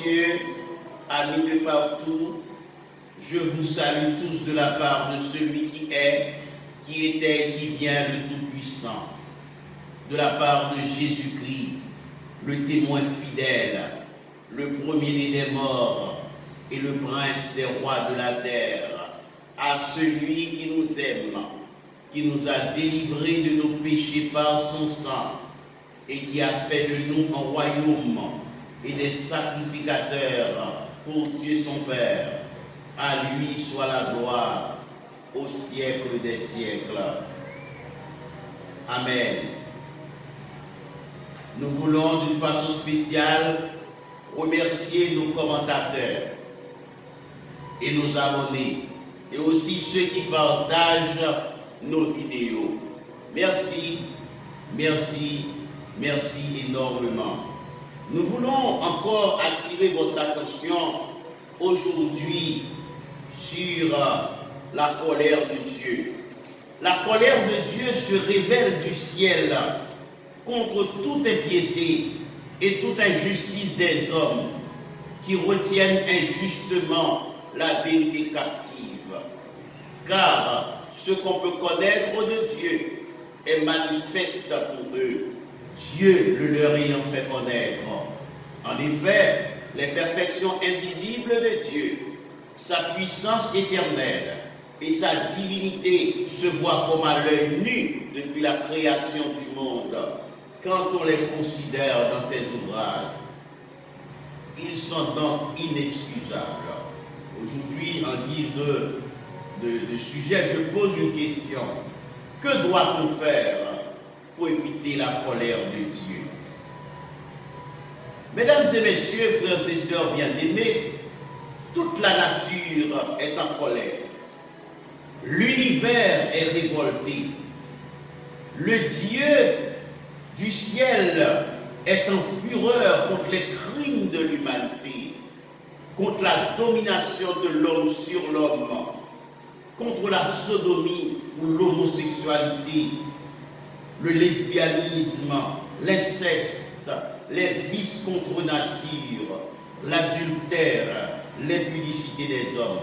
Dieu, amis de partout, je vous salue tous de la part de celui qui est, qui était et qui vient, le Tout-Puissant, de la part de Jésus-Christ, le témoin fidèle, le premier-né des morts et le prince des rois de la terre, à celui qui nous aime, qui nous a délivrés de nos péchés par son sang et qui a fait de nous un royaume et des sacrificateurs pour Dieu son Père. À lui soit la gloire au siècle des siècles. Amen. Nous voulons d'une façon spéciale remercier nos commentateurs et nos abonnés et aussi ceux qui partagent nos vidéos. Merci, merci, merci énormément. Nous voulons encore attirer votre attention aujourd'hui sur la colère de Dieu. La colère de Dieu se révèle du ciel contre toute impiété et toute injustice des hommes qui retiennent injustement la vérité captive. Car ce qu'on peut connaître de Dieu est manifeste pour eux, Dieu le leur ayant fait connaître. En effet, les perfections invisibles de Dieu, sa puissance éternelle et sa divinité se voient comme à l'œil nu depuis la création du monde. Quand on les considère dans ses ouvrages, ils sont donc inexcusables. Aujourd'hui, en guise de sujet, je pose une question. Que doit-on faire pour éviter la colère de Dieu? Mesdames et messieurs, frères et sœurs bien-aimés, toute la nature est en colère. L'univers est révolté. Le Dieu du ciel est en fureur contre les crimes de l'humanité, contre la domination de l'homme sur l'homme, contre la sodomie ou l'homosexualité, le lesbianisme, l'inceste, les vices contre nature, l'adultère, l'impudicité des hommes.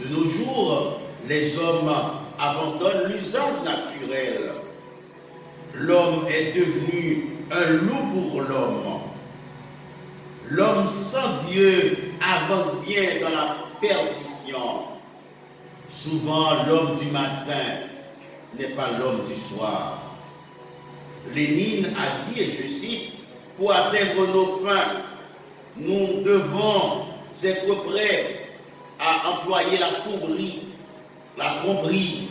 De nos jours, les hommes abandonnent l'usage naturel. L'homme est devenu un loup pour l'homme. L'homme sans Dieu avance bien dans la perdition. Souvent, l'homme du matin n'est pas l'homme du soir. Lénine a dit, et je cite, « Pour atteindre nos fins, nous devons être prêts à employer la fourberie, la tromperie,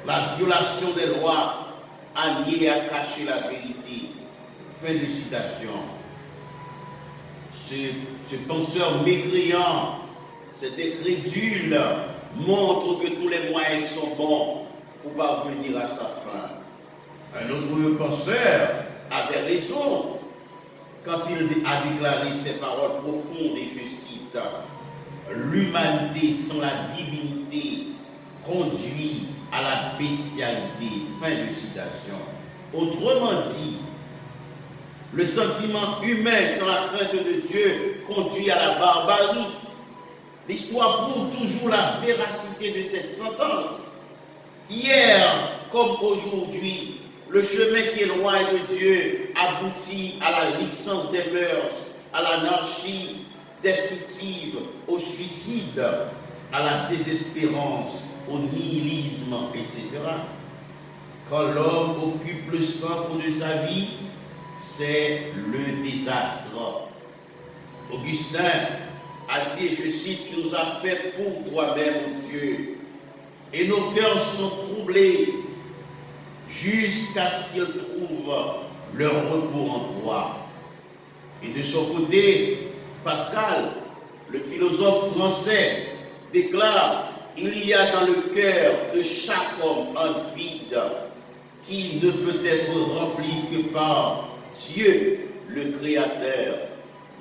la violation des lois, à nier et à cacher la vérité. » Fin de citation. Ce penseur mécréant, cet incrédule, montre que tous les moyens sont bons pour parvenir à sa fin. Un autre penseur avait raison quand il a déclaré ces paroles profondes, et je cite, « L'humanité sans la divinité conduit à la bestialité. » Fin de citation. Autrement dit, le sentiment humain sans la crainte de Dieu conduit à la barbarie. L'histoire prouve toujours la véracité de cette sentence. Hier comme aujourd'hui, le chemin qui est loin de Dieu aboutit à la licence des mœurs, à l'anarchie destructive, au suicide, à la désespérance, au nihilisme, etc. Quand l'homme occupe le centre de sa vie, c'est le désastre. Augustin a dit, je cite, « Tu nous as fait pour toi-même, ô Dieu, et nos cœurs sont troublés jusqu'à ce qu'ils trouvent leur repos en toi. » Et de son côté, Pascal, le philosophe français, déclare, « Il y a dans le cœur de chaque homme un vide qui ne peut être rempli que par Dieu, le Créateur,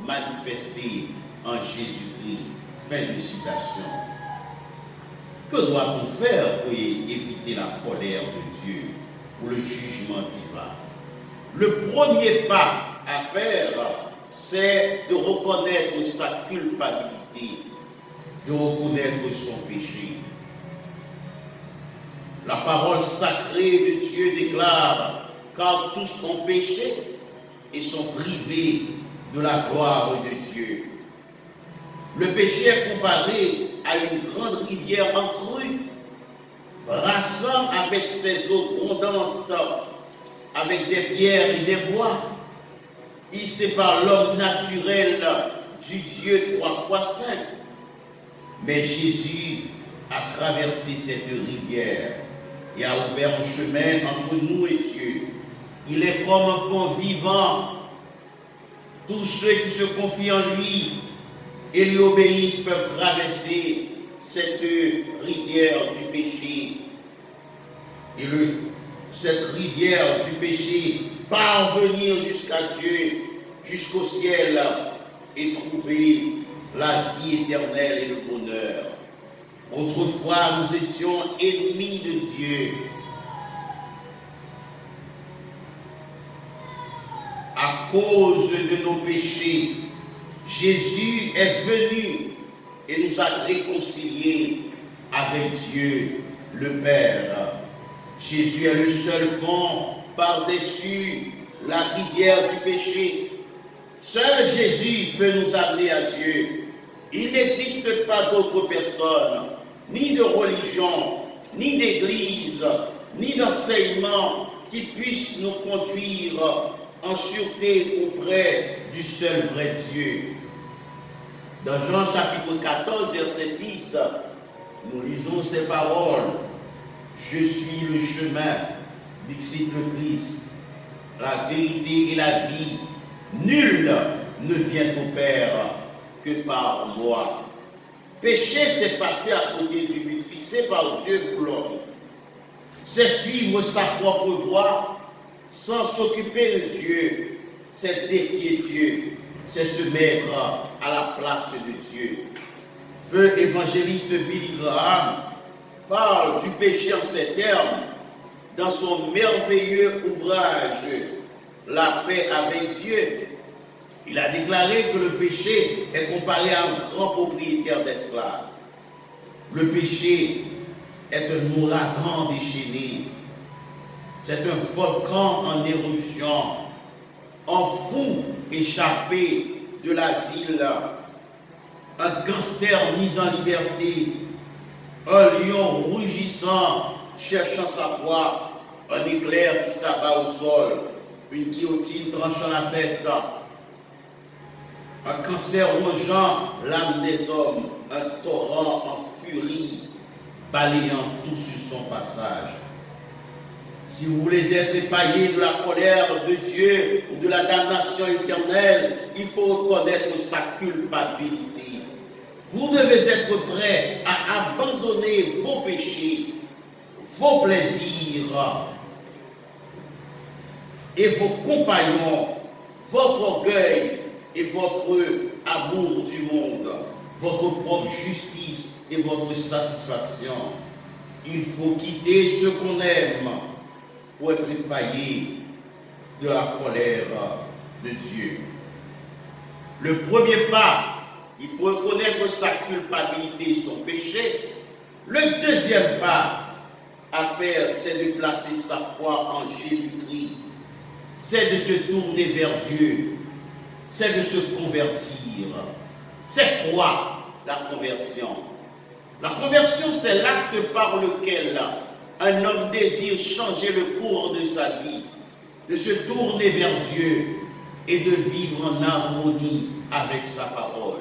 manifesté en Jésus-Christ. » Fin de citation. Que doit-on faire pour éviter la colère de Dieu, pour le jugement divin? Le premier pas à faire, c'est de reconnaître sa culpabilité, de reconnaître son péché. La parole sacrée de Dieu déclare, car tous ont péché et sont privés de la gloire de Dieu. Le péché est comparé à une grande rivière en crue, brassant avec ses eaux grondantes, avec des pierres et des bois. Il sépare l'homme naturel du Dieu 3 fois saint. Mais Jésus a traversé cette rivière et a ouvert un chemin entre nous et Dieu. Il est comme un pont vivant. Tous ceux qui se confient en lui et lui obéissent peuvent traverser cette rivière du péché. Et cette rivière du péché parvenir jusqu'à Dieu, jusqu'au ciel, et trouver la vie éternelle et le bonheur. Autrefois, nous étions ennemis de Dieu. À cause de nos péchés, Jésus est venu et nous a réconciliés avec Dieu, le Père. Jésus est le seul pont par-dessus la rivière du péché. Seul Jésus peut nous amener à Dieu. Il n'existe pas d'autre personne, ni de religion, ni d'église, ni d'enseignement qui puisse nous conduire en sûreté auprès du seul vrai Dieu. Dans Jean chapitre 14, verset 6, nous lisons ces paroles. Je suis le chemin, dit le Christ, la vérité et la vie. Nul ne vient au Père que par moi. Pécher, c'est passer à côté du but fixé par Dieu pour l'homme. C'est suivre sa propre voie sans s'occuper de Dieu. C'est défier Dieu. C'est se mettre à la place de Dieu. Feu évangéliste Billy Graham parle du péché en ces termes dans son merveilleux ouvrage La paix avec Dieu. Il a déclaré que le péché est comparé à un grand propriétaire d'esclaves. Le péché est un ouragan déchaîné. C'est un volcan en éruption, un fou échappé de l'asile, un gangster mis en liberté, un lion rugissant cherchant sa proie, un éclair qui s'abat au sol, une guillotine tranchant la tête, un cancer rongeant l'âme des hommes, un torrent en furie balayant tout sur son passage. Si vous voulez être épaillé de la colère de Dieu ou de la damnation éternelle, il faut reconnaître sa culpabilité. Vous devez être prêt à abandonner vos péchés, vos plaisirs et vos compagnons, votre orgueil et votre amour du monde, votre propre justice et votre satisfaction. Il faut quitter ce qu'on aime pour être épaillé de la colère de Dieu. Le premier pas, il faut reconnaître sa culpabilité, son péché. Le deuxième pas à faire, c'est de placer sa foi en Jésus-Christ. C'est de se tourner vers Dieu. C'est de se convertir. C'est quoi la conversion? La conversion, c'est l'acte par lequel un homme désire changer le cours de sa vie, de se tourner vers Dieu et de vivre en harmonie avec sa parole.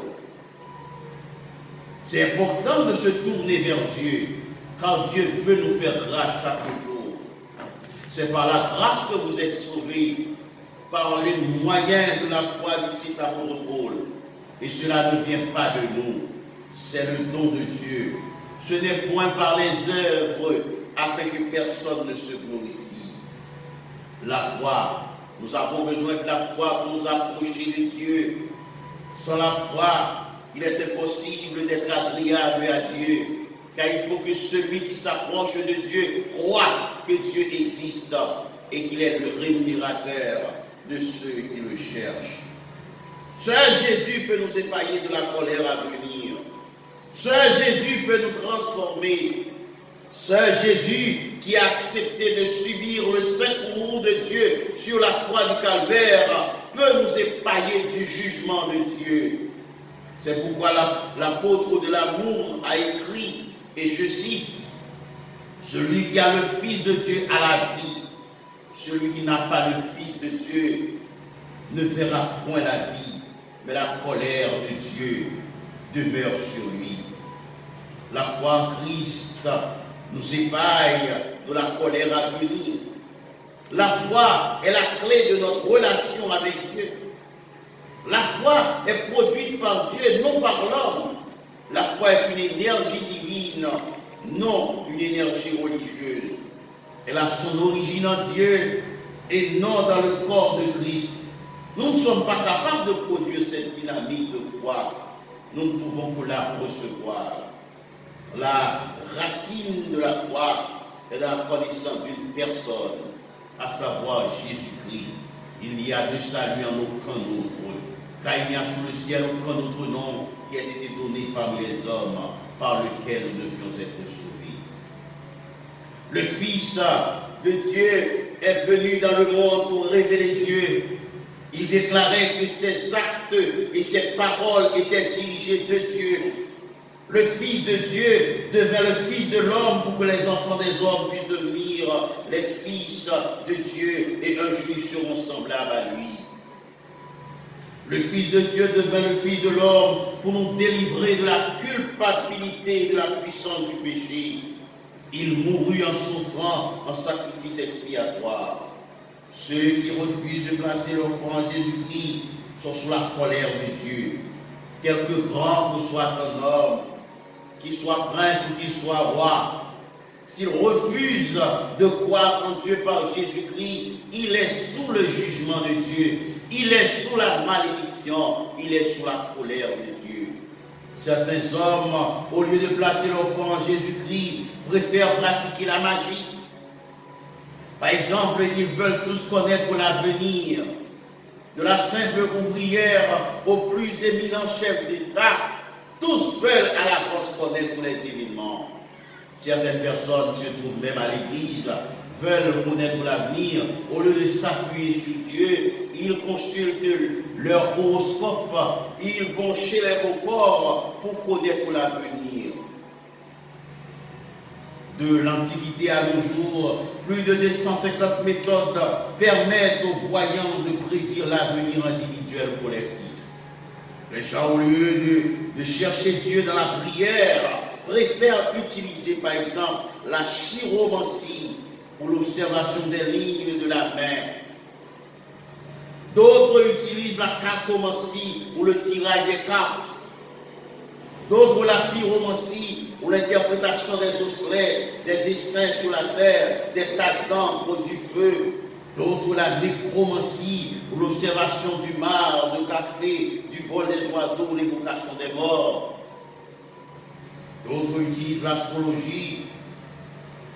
C'est important de se tourner vers Dieu, car Dieu veut nous faire grâce chaque jour. C'est par la grâce que vous êtes sauvés, par les moyens de la foi, d'ici l'apôtre Paul. Et cela ne vient pas de nous, c'est le don de Dieu. Ce n'est point par les œuvres afin que personne ne se glorifie. La foi, nous avons besoin de la foi pour nous approcher de Dieu. Sans la foi, il est impossible d'être agréable à Dieu, car il faut que celui qui s'approche de Dieu croit que Dieu existe et qu'il est le rémunérateur de ceux qui le cherchent. Seul Jésus peut nous épargner de la colère à venir. Seul Jésus peut nous transformer. Seul Jésus qui a accepté de subir le saint courroux de Dieu sur la croix du Calvaire peut nous épargner du jugement de Dieu. C'est pourquoi l'apôtre de l'amour a écrit, et je cite, « Celui qui a le Fils de Dieu a la vie. Celui qui n'a pas le Fils de Dieu ne verra point la vie, mais la colère de Dieu demeure sur lui. » La foi en Christ nous épargne de la colère à venir. La foi est la clé de notre relation avec Dieu. La foi est produite par Dieu, non par l'homme. La foi est une énergie divine, non une énergie religieuse. Elle a son origine en Dieu et non dans le corps de Christ. Nous ne sommes pas capables de produire cette dynamique de foi. Nous ne pouvons que la recevoir. La racine de la foi est dans la connaissance d'une personne, à savoir Jésus-Christ. Il n'y a de salut en aucun autre, car il n'y a sous le ciel aucun autre nom qui ait été donné parmi les hommes par lequel nous devions être sauvés. Le Fils de Dieu est venu dans le monde pour révéler Dieu. Il déclarait que ses actes et ses paroles étaient dirigés de Dieu. Le Fils de Dieu devint le Fils de l'homme pour que les enfants des hommes puissent devenir les fils de Dieu et un jour ils seront semblables à lui. Le Fils de Dieu devint le Fils de l'homme pour nous délivrer de la culpabilité et de la puissance du péché. Il mourut en souffrant en sacrifice expiatoire. Ceux qui refusent de placer leur foi en Jésus-Christ sont sous la colère de Dieu. Quelque grand que soit un homme, qu'il soit prince ou qu'il soit roi, s'il refuse de croire en Dieu par Jésus-Christ, il est sous le jugement de Dieu, il est sous la malédiction, il est sous la colère de Dieu. Certains hommes, au lieu de placer leur foi en Jésus-Christ, préfèrent pratiquer la magie. Par exemple, ils veulent tous connaître l'avenir, de la simple ouvrière au plus éminent chef d'État. Tous veulent à l'avance connaître les événements. Certaines personnes se trouvent même à l'église, veulent connaître l'avenir. Au lieu de s'appuyer sur Dieu, ils consultent leur horoscope, ils vont chez les records pour connaître l'avenir. De l'Antiquité à nos jours, plus de 250 méthodes permettent aux voyants de prédire l'avenir individuel ou collectif. Les gens, au lieu de chercher Dieu dans la prière, préfèrent utiliser par exemple la chiromancie pour l'observation des lignes de la main. D'autres utilisent la cartomancie pour le tirage des cartes. D'autres la pyromancie pour l'interprétation des osselets, des dessins sur la terre, des taches d'encre, du feu. D'autres la nécromancie pour l'observation du mar, du café, du vol des oiseaux, l'évocation des morts. D'autres utilisent l'astrologie,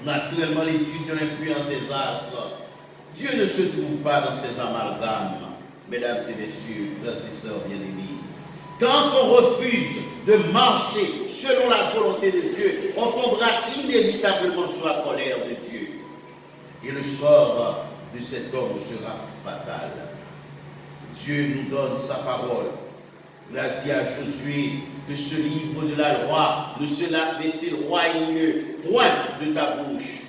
naturellement l'étude de l'influence des astres. Dieu ne se trouve pas dans ces amalgames, mesdames et messieurs, frères et sœurs bien-aimés. Quand on refuse de marcher selon la volonté de Dieu, on tombera inévitablement sous la colère de Dieu. Et le sort de cet homme sera fatal. Dieu nous donne sa parole. Il a dit à Josué que ce livre de la loi ne s'éloigne point de ta bouche.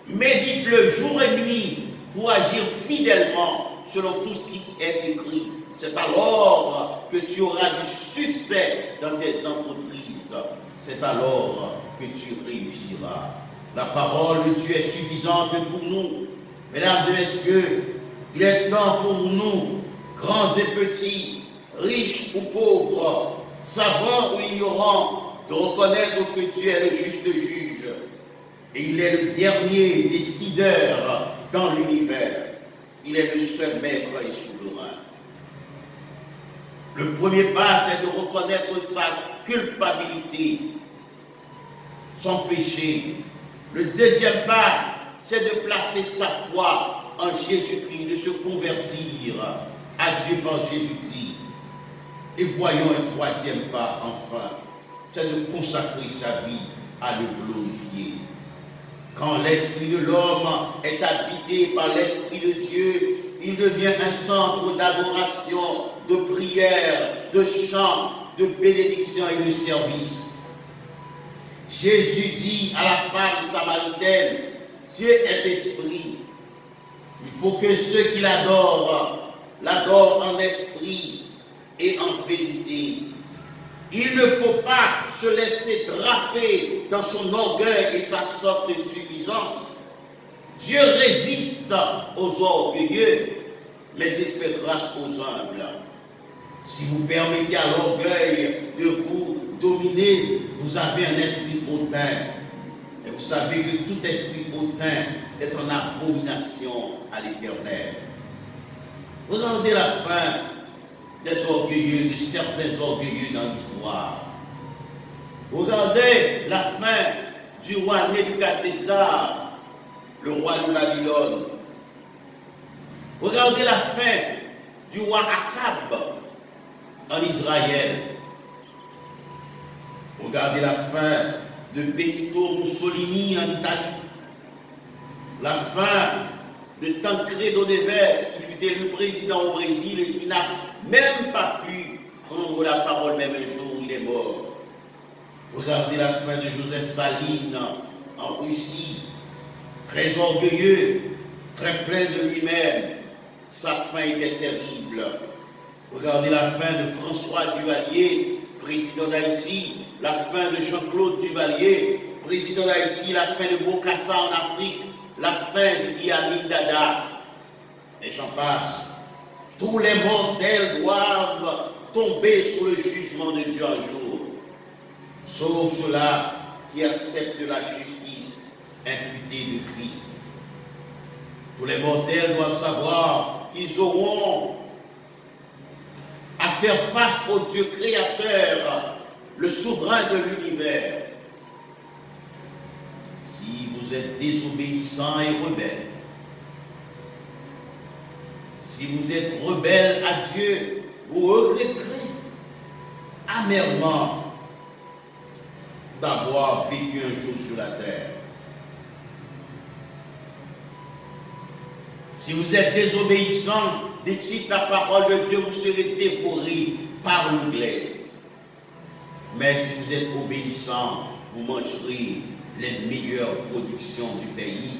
Médite-le jour et nuit pour agir fidèlement selon tout ce qui est écrit. C'est alors que tu auras du succès dans tes entreprises. C'est alors que tu réussiras. La parole de Dieu est suffisante pour nous. Mesdames et messieurs, il est temps pour nous, grands et petits, riches ou pauvres, savants ou ignorants, de reconnaître que Dieu est le juste juge. Et il est le dernier décideur dans l'univers. Il est le seul maître et souverain. Le premier pas, c'est de reconnaître sa culpabilité, son péché. Le deuxième pas, c'est de placer sa foi en Jésus-Christ, de se convertir à Dieu par Jésus-Christ. Et voyons un troisième pas, enfin, c'est de consacrer sa vie à le glorifier. Quand l'esprit de l'homme est habité par l'esprit de Dieu, il devient un centre d'adoration, de prière, de chant, de bénédiction et de service. Jésus dit à la femme samaritaine, Dieu est esprit. Il faut que ceux qui l'adorent, l'adorent en esprit et en vérité. Il ne faut pas se laisser draper dans son orgueil et sa sorte de suffisance. Dieu résiste aux orgueilleux, mais il fait grâce aux humbles. Si vous permettez à l'orgueil de vous dominer, vous avez un esprit hautain. Et vous savez que tout esprit hautain est en abomination à l'Éternel. Regardez la fin des orgueilleux, de certains orgueilleux dans l'histoire. Regardez la fin du roi Nebuchadnezzar, le roi de Babylone. Regardez la fin du roi Akab en Israël. Regardez la fin de Benito Mussolini en Italie. La fin de Tancredo Neves, qui fut élu président au Brésil et qui n'a même pas pu prendre la parole, même un jour où il est mort. Regardez la fin de Joseph Staline en Russie, très orgueilleux, très plein de lui-même. Sa fin était terrible. Regardez la fin de François Duvalier, président d'Haïti, la fin de Jean-Claude Duvalier, président d'Haïti, la fin de Bokassa en Afrique, la fin de Amin Dada, et j'en passe. Tous les mortels doivent tomber sous le jugement de Dieu un jour, sauf ceux-là qui acceptent la justice imputée de Christ. Tous les mortels doivent savoir qu'ils auront à faire face au Dieu créateur, le souverain de l'univers. Si vous êtes désobéissants et rebelles, si vous êtes rebelles à Dieu, vous regretterez amèrement d'avoir vécu un jour sur la terre. Si vous êtes désobéissants, dit la parole de Dieu, vous serez dévorés par le glaive. Mais si vous êtes obéissants, vous mangerez les meilleures productions du pays,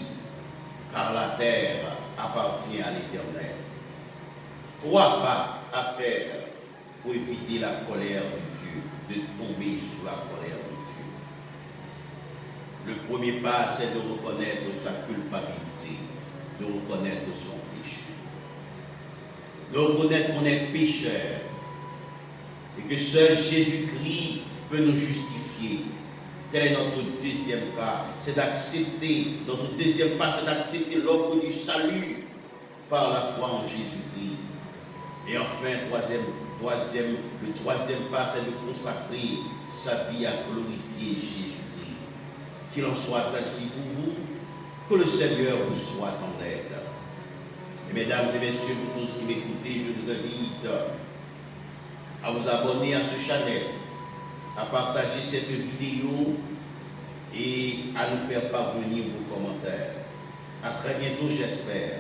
car la terre appartient à l'Éternel. 3 pas à faire pour éviter la colère de Dieu, de tomber sous la colère de Dieu. Le premier pas, c'est de reconnaître sa culpabilité, de reconnaître son péché. De reconnaître qu'on est pécheur et que seul Jésus-Christ peut nous justifier. Tel est notre deuxième pas, c'est d'accepter, notre deuxième pas, c'est d'accepter l'offre du salut par la foi en Jésus-Christ. Et enfin, le troisième pas, c'est de consacrer sa vie à glorifier Jésus-Christ. Qu'il en soit ainsi pour vous, que le Seigneur vous soit en aide. Et mesdames et messieurs, vous tous qui m'écoutez, je vous invite à vous abonner à ce channel, à partager cette vidéo et à nous faire parvenir vos commentaires. À très bientôt, j'espère.